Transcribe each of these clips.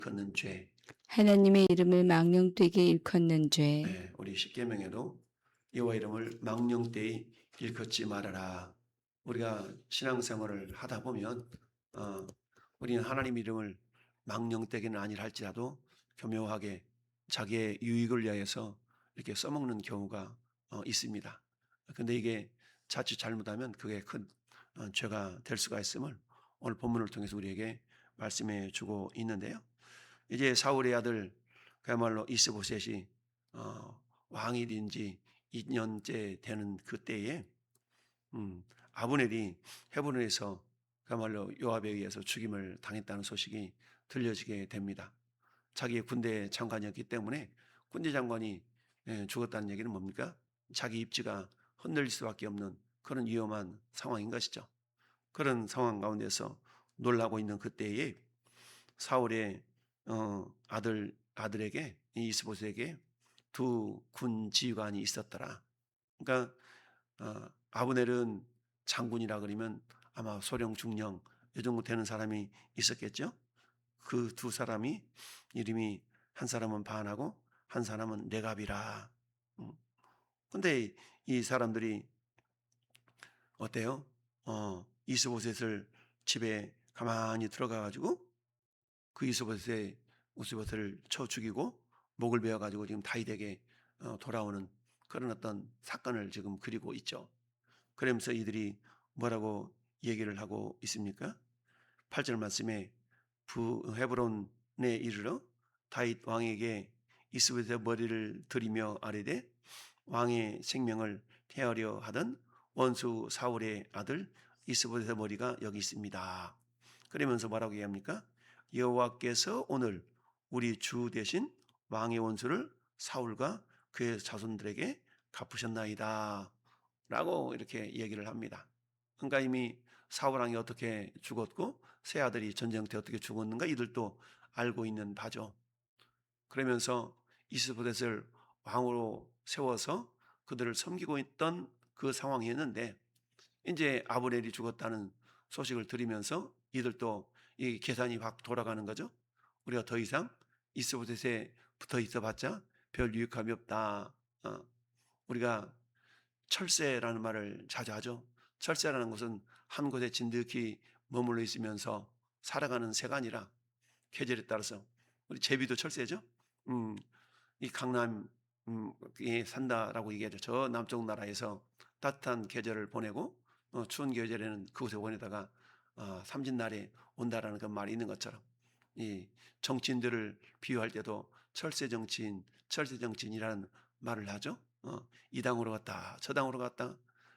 걷는 죄. 하나님의 이름을 망령되게 일컫는 죄. 네, 우리 십계명에도 여호와 이름을 망령되이 일컫지 말아라. 우리가 신앙생활을 하다 보면 우리는 하나님 이름을 망령되게는 아니라 할지라도 교묘하게 자기의 유익을 위하여서 이렇게 써먹는 경우가 있습니다. 근데 이게 자칫 잘못하면 그게 큰 죄가 될 수가 있음을 오늘 본문을 통해서 우리에게 말씀해 주고 있는데요. 이제 사울의 아들 그야말로 이스보셋이 왕이 된 지 2년째 되는 그때에 아브넬이 헤브론에서 그야말로 요압에 의해서 죽임을 당했다는 소식이 들려지게 됩니다. 자기의 군대 장관이었기 때문에 군대 장관이 죽었다는 얘기는 뭡니까? 자기 입지가 흔들릴 수밖에 없는 그런 위험한 상황인 것이죠. 그런 상황 가운데서 놀라고 있는 그때에 사울의 아들에게 이스보셋에게 두 군 지휘관이 있었더라. 그러니까 아브넬은 장군이라 그러면 아마 소령 중령 이 정도 되는 사람이 있었겠죠. 그 두 사람이 이름이 한 사람은 반하고 한 사람은 레갑이라. 근데 이 사람들이 어때요? 이스보셋을 집에 가만히 들어가 가지고 그 이스보셋을 쳐 죽이고 목을 베어 가지고 지금 다윗에게 돌아오는 그런 어떤 사건을 지금 그리고 있죠. 그러면서 이들이 뭐라고 얘기를 하고 있습니까? 8절 말씀에 헤브론에 이르러 다윗 왕에게 이스보셋의 머리를 들이며 아뢰되 왕의 생명을 태하려 하던 원수 사울의 아들 이스보셋의 머리가 여기 있습니다. 그러면서 뭐라고 얘기합니까? 여호와께서 오늘 우리 주 대신 왕의 원수를 사울과 그의 자손들에게 갚으셨나이다 라고 이렇게 얘기를 합니다. 그러니까 이미 사울 왕이 어떻게 죽었고 세 아들이 전쟁 때 어떻게 죽었는가 이들도 알고 있는 바죠. 그러면서 이스보셋을 왕으로 세워서 그들을 섬기고 있던 그 상황이었는데 이제 아브넬이 죽었다는 소식을 들으면서 이들도 이 계산이 확 돌아가는 거죠. 우리가 더 이상 이스보셋에 붙어 있어봤자 별 유익함이 없다. 우리가 철새라는 말을 자주 하죠. 철새라는 것은 한 곳에 진득히 머물러 있으면서 살아가는 새가 아니라 계절에 따라서 우리 제비도 철새죠. 음, 이 강남에 산다라고 얘기하죠. 저 남쪽 나라에서 따뜻한 계절을 보내고 추운 계절에는 그곳에 보내다가 삼진날에 온다라는 그 말이 있는 것처럼 이 정치인들을 비유할 때도 철새 정치인, 철새 정치인이라는 말을 하죠. 이 당으로 갔다, 저 당으로 갔다,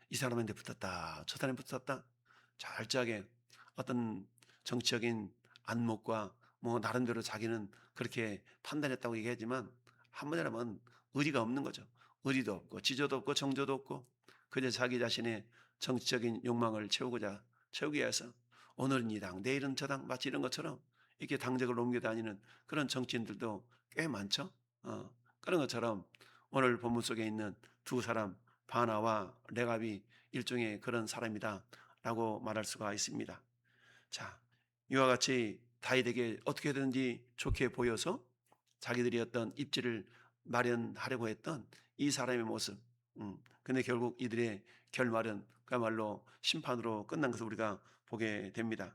이 사람한테 붙었다, 저 사람한테 붙었다. 철저하게 어떤 정치적인 안목과 뭐 나름대로 자기는 그렇게 판단했다고 얘기하지만 한마디로 의리가 없는 거죠. 의리도 없고 지조도 없고 정조도 없고 그저 자기 자신의 정치적인 욕망을 채우기 위해서 오늘은 이 당, 내일은 저 당, 마치 이런 것처럼 이렇게 당적을 옮겨 다니는 그런 정치인들도 꽤 많죠. 그런 것처럼 오늘 본문 속에 있는 두 사람 바나와 레갑이 일종의 그런 사람이다라고 말할 수가 있습니다. 자, 이와 같이 다윗에게 어떻게든지 좋게 보여서 자기들이 어떤 입지를 마련하려고 했던 이 사람의 모습. 근데 결국 이들의 결말은 그야말로 심판으로 끝난 것을 우리가 보게 됩니다.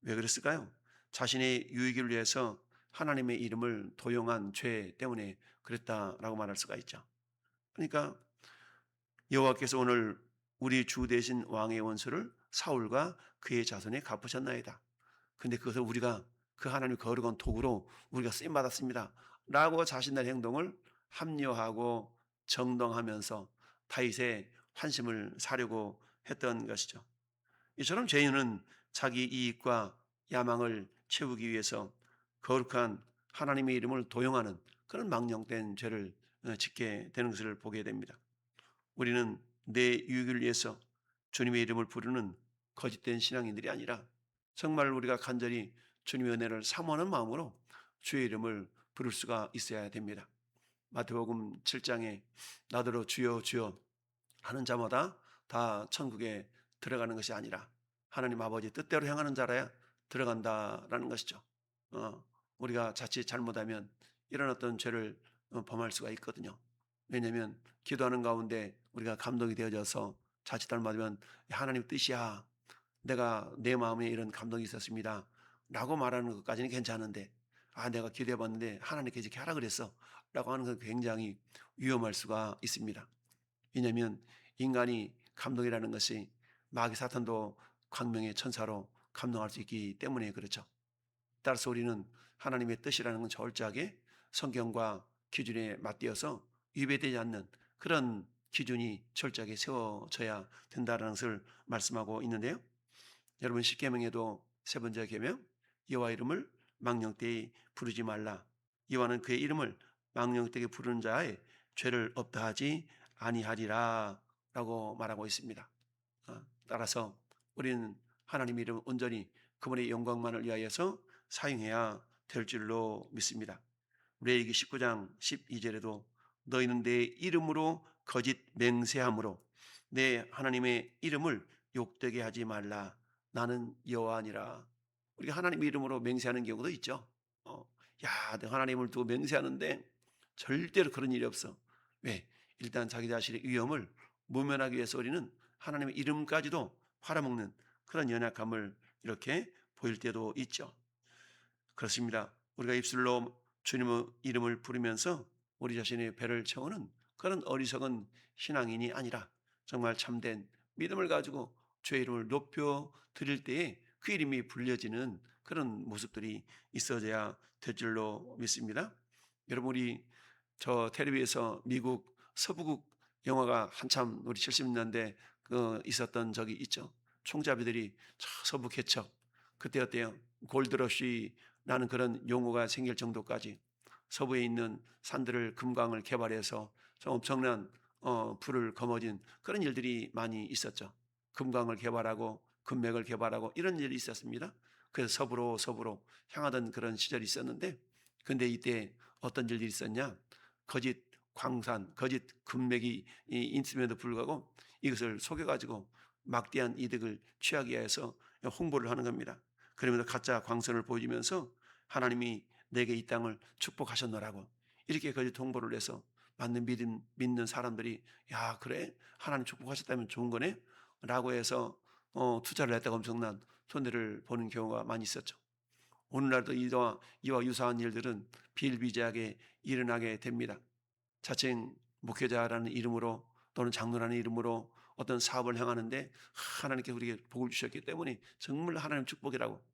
왜 그랬을까요? 자신의 유익을 위해서 하나님의 이름을 도용한 죄 때문에 그랬다라고 말할 수가 있죠. 그러니까 여호와께서 오늘 우리 주 대신 왕의 원수를 사울과 그의 자손에 갚으셨나이다. 근데 그것을 우리가 그 하나님의 거룩한 도구로 우리가 쓰임 받았습니다. 라고 자신의 행동을 합리화하고 정당하면서 다윗의 환심을 사려고 했던 것이죠. 이처럼 죄인은 자기 이익과 야망을 채우기 위해서 거룩한 하나님의 이름을 도용하는 그런 망령된 죄를 짓게 되는 것을 보게 됩니다. 우리는 내 유익을 위해서 주님의 이름을 부르는 거짓된 신앙인들이 아니라 정말 우리가 간절히 주님의 은혜를 사모하는 마음으로 주의 이름을 부를 수가 있어야 됩니다. 마태복음 7장에 나더러 주여 주여 하는 자마다 다 천국에 들어가는 것이 아니라 하나님 아버지 뜻대로 행하는 자라야 들어간다라는 것이죠. 우리가 자칫 잘못하면 이런 어떤 죄를 범할 수가 있거든요. 왜냐하면 기도하는 가운데 우리가 감동이 되어져서 자칫 잘못하면 하나님 뜻이야. 내가 내 마음에 이런 감동이 있었습니다. 라고 말하는 것까지는 괜찮은데 내가 기도해 봤는데 하나님께서 이렇게 하라 그랬어. 라고 하는 건 굉장히 위험할 수가 있습니다. 왜냐하면 인간이 감동이라는 것이 마귀 사탄도 광명의 천사로 감동할 수 있기 때문에 그렇죠. 따라서 우리는 하나님의 뜻이라는 건 철저하게 성경과 기준에 맞대어서 위배되지 않는 그런 기준이 철저하게 세워져야 된다는 것을 말씀하고 있는데요. 여러분 십계명에도 세 번째 계명 여호와 이름을 망령되이 부르지 말라. 여호와는 그의 이름을 망령되게 부르는 자의 죄를 없다하지 아니하리라 라고 말하고 있습니다. 따라서 우리는 하나님 이름 온전히 그분의 영광만을 위하여서 사용해야 될 줄로 믿습니다. 레위기 19장 12절에도 너희는 내 이름으로 거짓 맹세함으로 내 하나님의 이름을 욕되게 하지 말라. 나는 여호와니라. 우리가 하나님의 이름으로 맹세하는 경우도 있죠. 야, 내가 하나님을 두고 맹세하는데 절대로 그런 일이 없어. 왜? 일단 자기 자신의 위험을 모면하기 위해서 우리는 하나님의 이름까지도 팔아먹는 그런 연약함을 이렇게 보일 때도 있죠. 그렇습니다. 우리가 입술로 주님의 이름을 부르면서 우리 자신의 배를 채우는 그런 어리석은 신앙인이 아니라 정말 참된 믿음을 가지고 주의 이름을 높여 드릴 때에 그 이름이 불려지는 그런 모습들이 있어져야 될 줄로 믿습니다. 여러분 우리 저 텔레비에서 미국 서부국 영화가 한참 우리 70년대 있었던 적이 있죠. 총잡이들이 저 서부 개척 그때 어때요? 골드러쉬라는 그런 용어가 생길 정도까지 서부에 있는 산들을 금광을 개발해서 좀 엄청난 불을 거머쥔 그런 일들이 많이 있었죠. 금광을 개발하고 금맥을 개발하고 이런 일이 있었습니다. 그래서 서부로 향하던 그런 시절이 있었는데 근데 이때 어떤 일들이 있었냐? 거짓 광산, 거짓 금맥이 있음에도 불구하고 이것을 속여가지고 막대한 이득을 취하기 위해서 홍보를 하는 겁니다. 그러면서 가짜 광선을 보여주면서 하나님이 내게 이 땅을 축복하셨노라고 이렇게 거짓 홍보를 해서 믿는 사람들이 야 그래 하나님 축복하셨다면 좋은 거네 라고 해서 투자를 했다가 엄청난 손해를 보는 경우가 많이 있었죠. 오늘날도 이와 유사한 일들은 비일비재하게 일어나게 됩니다. 자칭 목회자라는 이름으로 또는 장로라는 이름으로 어떤 사업을 행하는데 하나님께 우리에게 복을 주셨기 때문에 정말 하나님 축복이라고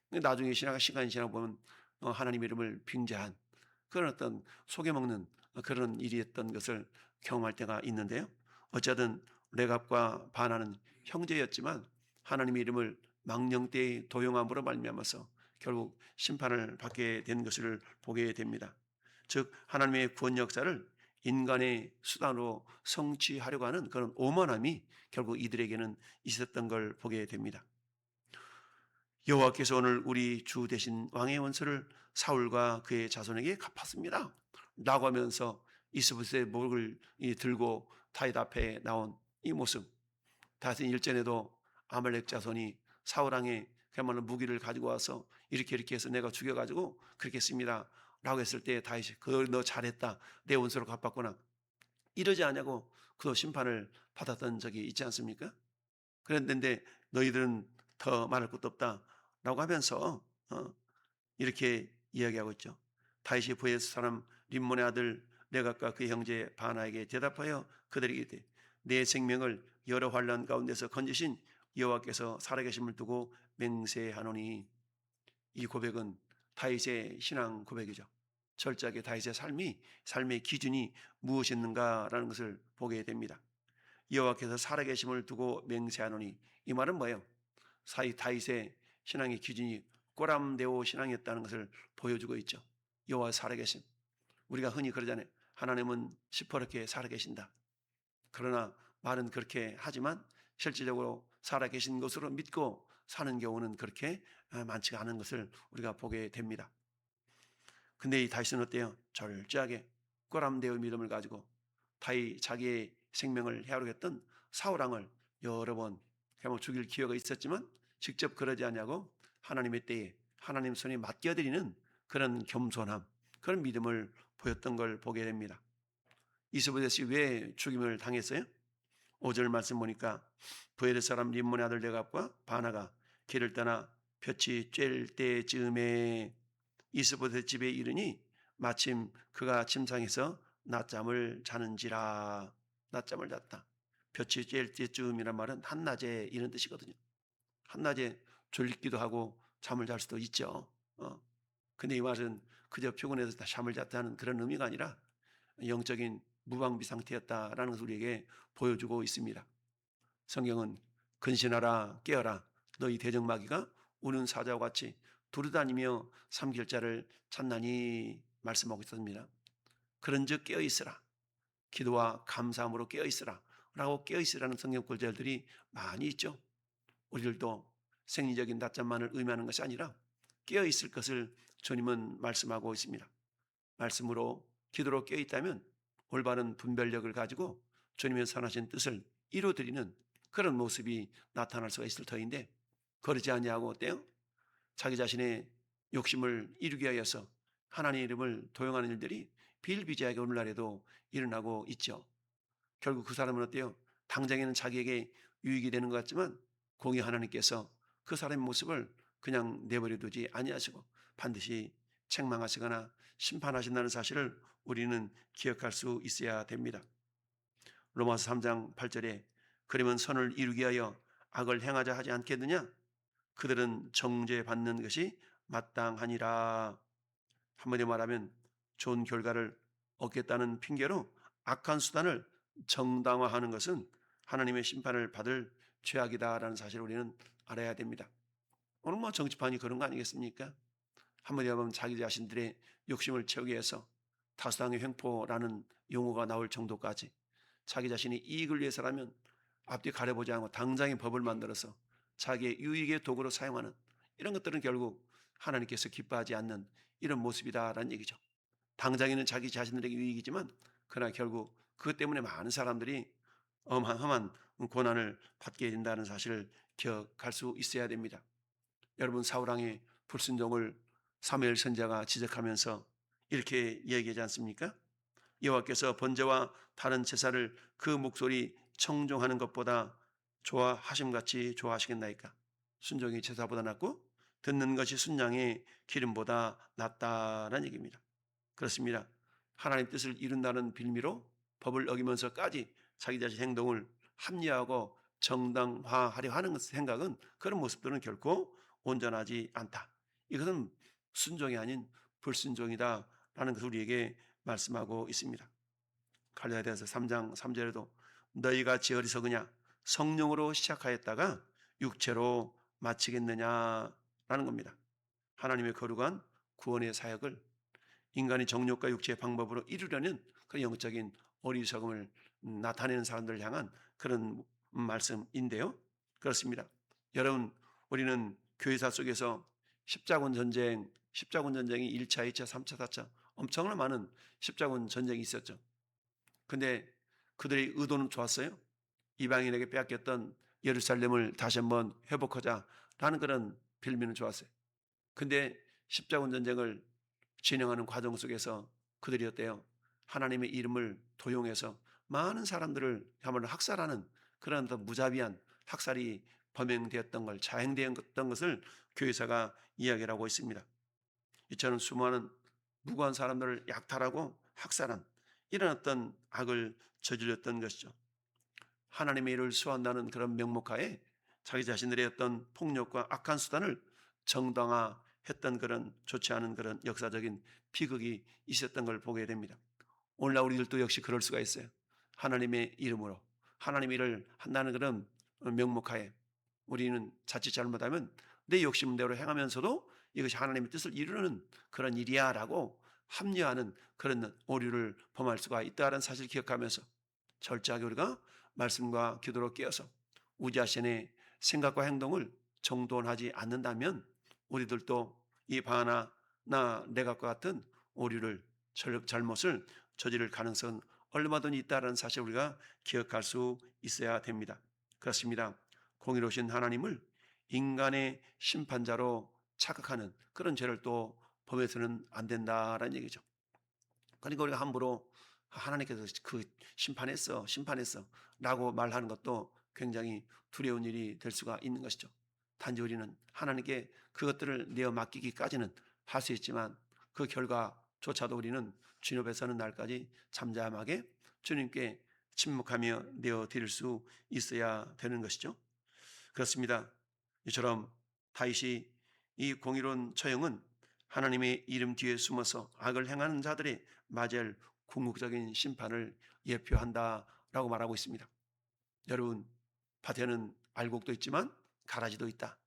나중에 시간이 지나 보면 하나님 이름을 빙자한 그런 어떤 속여먹는 그런 일이었던 것을 경험할 때가 있는데요. 어쨌든 레갑과 바나는 형제였지만 하나님의 이름을 망령되이 도용함으로 말미암아서 결국 심판을 받게 된 것을 보게 됩니다. 즉 하나님의 구원 역사를 인간의 수단으로 성취하려고 하는 그런 오만함이 결국 이들에게는 있었던 걸 보게 됩니다. 여호와께서 오늘 우리 주 대신 왕의 원수를 사울과 그의 자손에게 갚았습니다 라고 하면서 이스보셋의 목을 들고 다윗 앞에 나온 이 모습, 다윗은 일전에도 아말렉 자손이 사울 왕의 그야말로 무기를 가지고 와서 이렇게 해서 내가 죽여가지고 그렇게 했습니다 라고 했을 때 다윗이 너 잘했다 내 원수로 갚았구나 이러지 않냐고 그 심판을 받았던 적이 있지 않습니까? 그랬는데 너희들은 더 말할 것도 없다 라고 하면서 이렇게 이야기하고 있죠. 다윗이 브에스 사람 림몬의 아들 레갑과 그 형제 바나에게 대답하여 그들에게 이르되 내 생명을 여러 환난 가운데서 건지신 여호와께서 살아계심을 두고 맹세하노니. 이 고백은 다윗의 신앙 고백이죠. 철저하게 다윗의 삶의 기준이 무엇이었는가라는 것을 보게 됩니다. 여호와께서 살아계심을 두고 맹세하노니 이 말은 뭐예요? 다윗의 신앙의 기준이 꼬람데오 신앙이었다는 것을 보여주고 있죠. 여호와 살아계심. 우리가 흔히 그러잖아요. 하나님은 시퍼렇게 살아계신다. 그러나 말은 그렇게 하지만 실질적으로 살아계신 것으로 믿고 사는 경우는 그렇게 많지가 않은 것을 우리가 보게 됩니다. 근데 이 다윗은 어때요? 철저하게 꼬람데오 믿음을 가지고 자기의 생명을 해하려고 사울 왕을 여러 번 죽일 기회가 있었지만 직접 그러지 않냐고 하나님의 때에 하나님 손에 맡겨드리는 그런 겸손함, 그런 믿음을 보였던 걸 보게 됩니다. 이스보셋이 왜 죽임을 당했어요? 5절 말씀 보니까 부에르 사람 림몬의 아들 레갑과 바나가 길을 떠나 볕이 쬐을 때쯤에 이스보셋 집에 이르니 마침 그가 침상에서 낮잠을 자는지라. 낮잠을 잤다. 볕이 쬐을 때쯤이란 말은 한낮에 이런 뜻이거든요. 한낮에 졸리기도 하고 잠을 잘 수도 있죠. 근데 이 말은 그저 피곤해서 잠을 잤다는 그런 의미가 아니라 영적인 무방비 상태였다라는 것을 우리에게 보여주고 있습니다. 성경은 근신하라 깨어라 너희 대적마귀가 우는 사자와 같이 두루다니며 삼킬 자를 찾나니 말씀하고 있습니다. 그런즉 깨어있으라. 기도와 감사함으로 깨어있으라 라고 깨어있으라는 성경 구절들이 많이 있죠. 우리들도 생리적인 낮잠만을 의미하는 것이 아니라 깨어있을 것을 주님은 말씀하고 있습니다. 말씀으로 기도로 깨어있다면 올바른 분별력을 가지고 주님의 선하신 뜻을 이루어드리는 그런 모습이 나타날 수가 있을 터인데 그러지 아니하고 어때요? 자기 자신의 욕심을 이루기 위하여서 하나님의 이름을 도용하는 일들이 비일비재하게 오늘날에도 일어나고 있죠. 결국 그 사람은 어때요? 당장에는 자기에게 유익이 되는 것 같지만 공의 하나님께서 그 사람의 모습을 그냥 내버려 두지 아니하시고 반드시 책망하시거나 심판하신다는 사실을 우리는 기억할 수 있어야 됩니다. 로마서 3장 8절에 그러면 선을 이루기 위하여 악을 행하자 하지 않겠느냐? 그들은 정죄받는 것이 마땅하니라. 한마디로 말하면 좋은 결과를 얻겠다는 핑계로 악한 수단을 정당화하는 것은 하나님의 심판을 받을 죄악이다라는 사실을 우리는 알아야 됩니다. 오늘 뭐 정치판이 그런 거 아니겠습니까? 한마디로 하면 자기 자신들의 욕심을 채우기 위해서 다수당의 횡포라는 용어가 나올 정도까지 자기 자신이 이익을 위해서라면 앞뒤 가려보지 않고 당장의 법을 만들어서 자기의 유익의 도구로 사용하는 이런 것들은 결국 하나님께서 기뻐하지 않는 이런 모습이다라는 얘기죠. 당장에는 자기 자신들에게 유익이지만 그러나 결국 그것 때문에 많은 사람들이 험한 고난을 받게 된다는 사실을 기억할 수 있어야 됩니다. 여러분 사울왕의 불순종을 사무엘 선지자가 지적하면서 이렇게 얘기하지 않습니까? 여호와께서 번제와 다른 제사를 그 목소리 청종하는 것보다 좋아하심같이 좋아하시겠나이까? 순종이 제사보다 낫고 듣는 것이 순양의 기름보다 낫다라는 얘기입니다. 그렇습니다. 하나님 뜻을 이룬다는 빌미로 법을 어기면서까지 자기 자신 행동을 합리화하고 정당화하려 하는 생각은 그런 모습들은 결코 온전하지 않다. 이것은 순종이 아닌 불순종이다라는 것을 우리에게 말씀하고 있습니다. 갈라디아서 3장 3절에도 너희가 지 어리석으냐 성령으로 시작하였다가 육체로 마치겠느냐라는 겁니다. 하나님의 거룩한 구원의 사역을 인간의 정욕과 육체의 방법으로 이루려는 그런 영적인 어리석음을 나타내는 사람들을 향한 그런 말씀인데요. 그렇습니다. 여러분 우리는 교회사 속에서 십자군 전쟁이 1차, 2차, 3차, 4차 엄청난 많은 십자군 전쟁이 있었죠. 근데 그들의 의도는 좋았어요. 이방인에게 빼앗겼던 예루살렘을 다시 한번 회복하자 라는 그런 빌미는 좋았어요. 근데 십자군 전쟁을 진행하는 과정 속에서 그들이 어때요? 하나님의 이름을 도용해서 많은 사람들을 한번 학살하는 그런 무자비한 학살이 범행되었던 걸 자행되었던 것을 교회사가 이야기를 하고 있습니다. 이처럼 수많은 무고한 사람들을 약탈하고 학살한 이런 어떤 악을 저질렀던 것이죠. 하나님의 일을 수호한다는 그런 명목하에 자기 자신들의 어떤 폭력과 악한 수단을 정당화했던 그런 좋지 않은 그런 역사적인 비극이 있었던 걸 보게 됩니다. 오늘날 우리들도 역시 그럴 수가 있어요. 하나님의 이름으로 하나님의 일을 한다는 그런 명목하에 우리는 자칫 잘못하면 내 욕심대로 행하면서도 이것이 하나님의 뜻을 이루는 그런 일이야 라고 합리화하는 그런 오류를 범할 수가 있다는 사실을 기억하면서 철저하게 우리가 말씀과 기도로 깨어서 우리 자신의 생각과 행동을 정돈하지 않는다면 우리들도 이 바나나 레갑과 같은 오류를 잘못을 저지를 가능성은 얼마든지 있다는 사실을 우리가 기억할 수 있어야 됩니다. 그렇습니다. 공의로우신 하나님을 인간의 심판자로 착각하는 그런 죄를 또 범해서는 안 된다라는 얘기죠. 그러니까 우리가 함부로 하나님께서 그 심판했어라고 말하는 것도 굉장히 두려운 일이 될 수가 있는 것이죠. 단지 우리는 하나님께 그것들을 내어 맡기기까지는 할 수 있지만 그 결과조차도 우리는 주님 앞에 서는 날까지 잠잠하게 주님께 침묵하며 내어 드릴 수 있어야 되는 것이죠. 그렇습니다. 이처럼 다윗이 이 공의로운 처형은 하나님의 이름 뒤에 숨어서 악을 행하는 자들의 맞이할 궁극적인 심판을 예표한다라고 말하고 있습니다. 여러분, 밭에는 알곡도 있지만 가라지도 있다.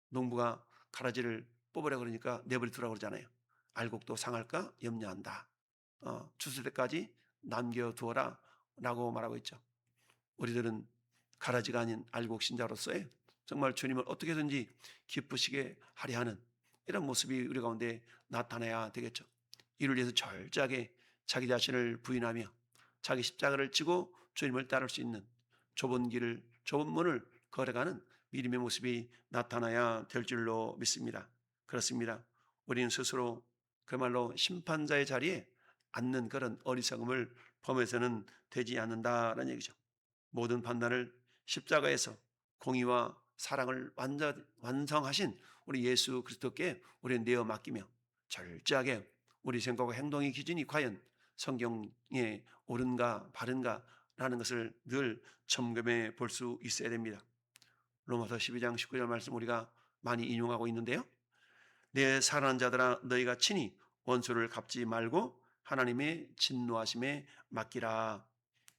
농부가 가라지를 뽑으라 그러니까 내버려 두라고 그러잖아요. 알곡도 상할까 염려한다. 추수 때까지 남겨두어라 라고 말하고 있죠. 우리들은 가라지가 아닌 알곡 신자로서의 정말 주님을 어떻게든지 기쁘시게 하려 하는 이런 모습이 우리 가운데 나타나야 되겠죠. 이를 위해서 철저하게 자기 자신을 부인하며 자기 십자가를 지고 주님을 따를 수 있는 좁은 길을, 좁은 문을 걸어가는 믿음의 모습이 나타나야 될 줄로 믿습니다. 그렇습니다. 우리는 스스로 그야말로 심판자의 자리에 앉는 그런 어리석음을 범해서는 되지 않는다라는 얘기죠. 모든 판단을 십자가에서 공의와 사랑을 완성하신 우리 예수 그리스도께 우리는 내어 맡기며 철저하게 우리 생각과 행동의 기준이 과연 성경에 옳은가 바른가 라는 것을 늘 점검해 볼 수 있어야 됩니다. 로마서 12장 19절 말씀 우리가 많이 인용하고 있는데요. 내 사랑하는 자들아 너희가 친히 원수를 갚지 말고 하나님의 진노하심에 맡기라.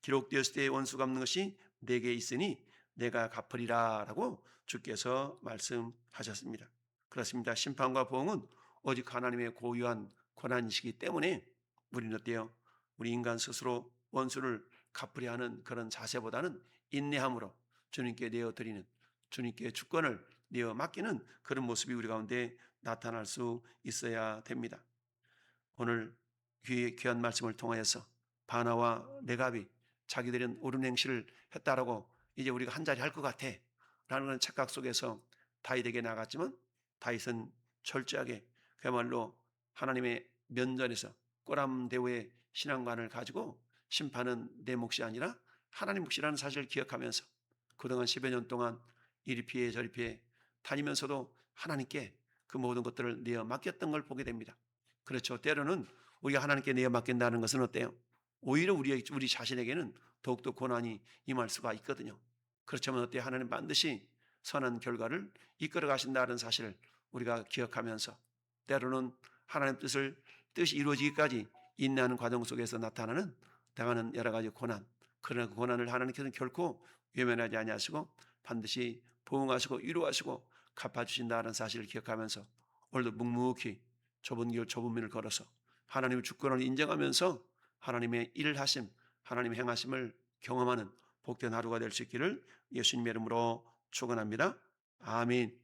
기록되었을 때의 원수 갚는 것이 내게 있으니 내가 갚으리라 라고 주께서 말씀하셨습니다. 그렇습니다. 심판과 보응은 오직 하나님의 고유한 권한이시기 때문에 우리는 어때요? 우리 인간 스스로 원수를 갚으려 하는 그런 자세보다는 인내함으로 주님께 내어드리는, 주님께 주권을 내어 맡기는 그런 모습이 우리 가운데 나타날 수 있어야 됩니다. 오늘 귀한 말씀을 통하여서 바나와 레갑이 자기들은 옳은 행실을 했다라고 이제 우리가 한 자리 할 것 같아 라는 착각 속에서 다윗에게 나갔지만 다윗은 철저하게 그야말로 하나님의 면전에서 꼬람대오의 신앙관을 가지고 심판은 내 몫이 아니라 하나님 몫이라는 사실을 기억하면서 그동안 10여 년 동안 이리 피해 저리 피해 다니면서도 하나님께 그 모든 것들을 내어 맡겼던 걸 보게 됩니다. 그렇죠. 때로는 우리가 하나님께 내어 맡긴다는 것은 어때요? 오히려 우리 자신에게는 더욱더 고난이 임할 수가 있거든요. 그렇지만 어때요? 하나님 반드시 선한 결과를 이끌어 가신다는 사실을 우리가 기억하면서 때로는 하나님 뜻이 이루어지기까지 인내하는 과정 속에서 나타나는 당하는 여러 가지 고난, 그러나 그 고난을 하나님께서는 결코 외면하지 아니하시고 반드시 보응하시고 위로하시고 갚아주신다는 사실을 기억하면서 오늘도 묵묵히 좁은 길 좁은 문을 걸어서 하나님의 주권을 인정하면서 하나님의 일하심, 하나님의 행하심을 경험하는 복된 하루가 될 수 있기를 예수님의 이름으로 축원합니다. 아멘.